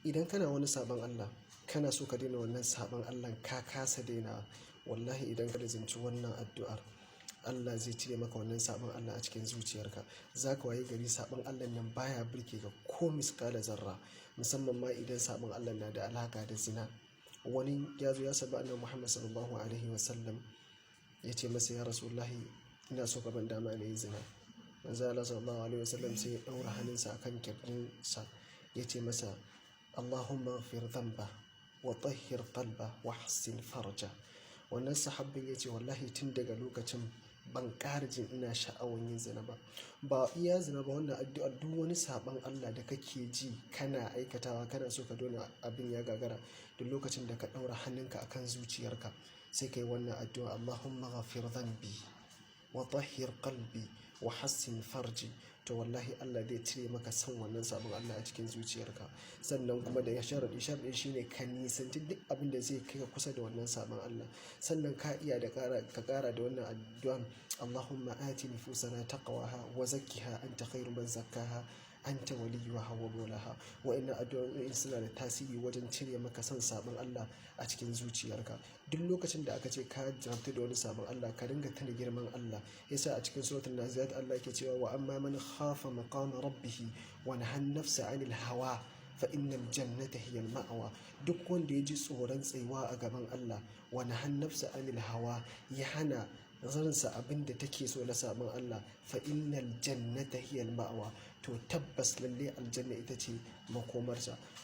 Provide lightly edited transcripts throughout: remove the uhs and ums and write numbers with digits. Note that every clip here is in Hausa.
idan kana wani sabon Allah kana so ka daina wannan sabon Allah ka kasa daina, wallahi idan ka lazimci wannan addu'ar Allah zai cire maka wannan sabon Allah a cikin zuciyarka. Za ka wayi gari sabon Allah nan baya burge ka ko miskala zarra, musamman ma idan sabon Allah na da alaka da zina. Wani ya zo ya saba annabi Muhammad sallallahu alaihi wasallam ya ce masa, ya Rasulullahi, ina so ka ban dama na yi zina. Manzo Allah sallallahu alaihi wasallam sai ya ɗaura hannunsa akan kirjinsa ya ce masa, Allahumma ighfir dhanba wa tahhir qalba wa hassin farja. Wannan sahabbin ya ce wallahi tun daga lokacin ban ƙara jin ina sha'awar yin zina ba. Ba iya zina ba, wannan addu'ar duk wani sabon Allah da kake ji kana aikatawa kana so ka daina abin ya gagara, duk lokacin da ka ɗaura hannunka akan zuciyarka sai kai wannan addu'a, Allahumma ghafir dhanbi wa tahhir qalbi wa hassin farji, to wallahi Allah zai cire maka son wannan sabon Allah a cikin zuciyarka. Sannan kuma da ya sharaɗi shine ka nisanci duk abin da zai kai ka kusa da wannan sabon Allah. Sannan ka iya da ka ƙara da wannan addu'an, Allahumma ati nufusana taqwaha wa zakkiha anta khairu man zakkaha anta waliyuha wa mawlaha. Wa'annan addu'o'in suna da tasiri wajen cire maka son sabon Allah a cikin zuciyarka. Duk lokacin da aka ce ka jarabta da wani sabon Allah ka dinga tuna girman Allah. Yasa a cikin suratul Nazi'at Allah yake cewa, wa amma man khafa maqama rabbih wa naha an-nafsa 'anil hawa fa innal jannata hiya al-ma'wa. Duk wanda ya ji tsoron tsayuwa a gaban Allah, wa naha an-nafsa 'anil hawa, ya hana ransa abin da take so na sabon Allah, fa innal jannata hiya al-ma'wa, to tabbas lalle aljanna ita ce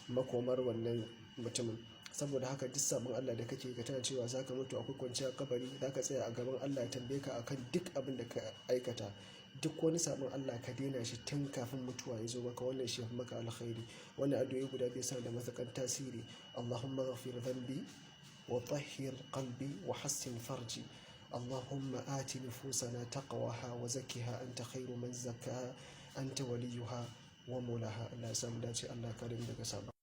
makomar wannan mutumin. Saboda haka duk sabon Allah da kake ka tana cewa zaka mutu akwai kwanciyar kabari, zaka tsaya a gaban Allah ya tambaye ka akan duk abin da ka aikata. Duk wani sabon Allah ka daina shi tun kafin mutuwa ya zo maka, wannan shi yafi maka alkhairi. Wannan addu'o'i guda biyu suna da matuƙar tasiri. Allahumma ghafir dhanbi wa tahhir qalbi wa hassin farji. Allahumma ati nufusana taqwaha wa zakkiha anta khairu man zakkaha anta waliyuha wa mawlaha. Allah ya samu dace, Allah kare mu daga sabon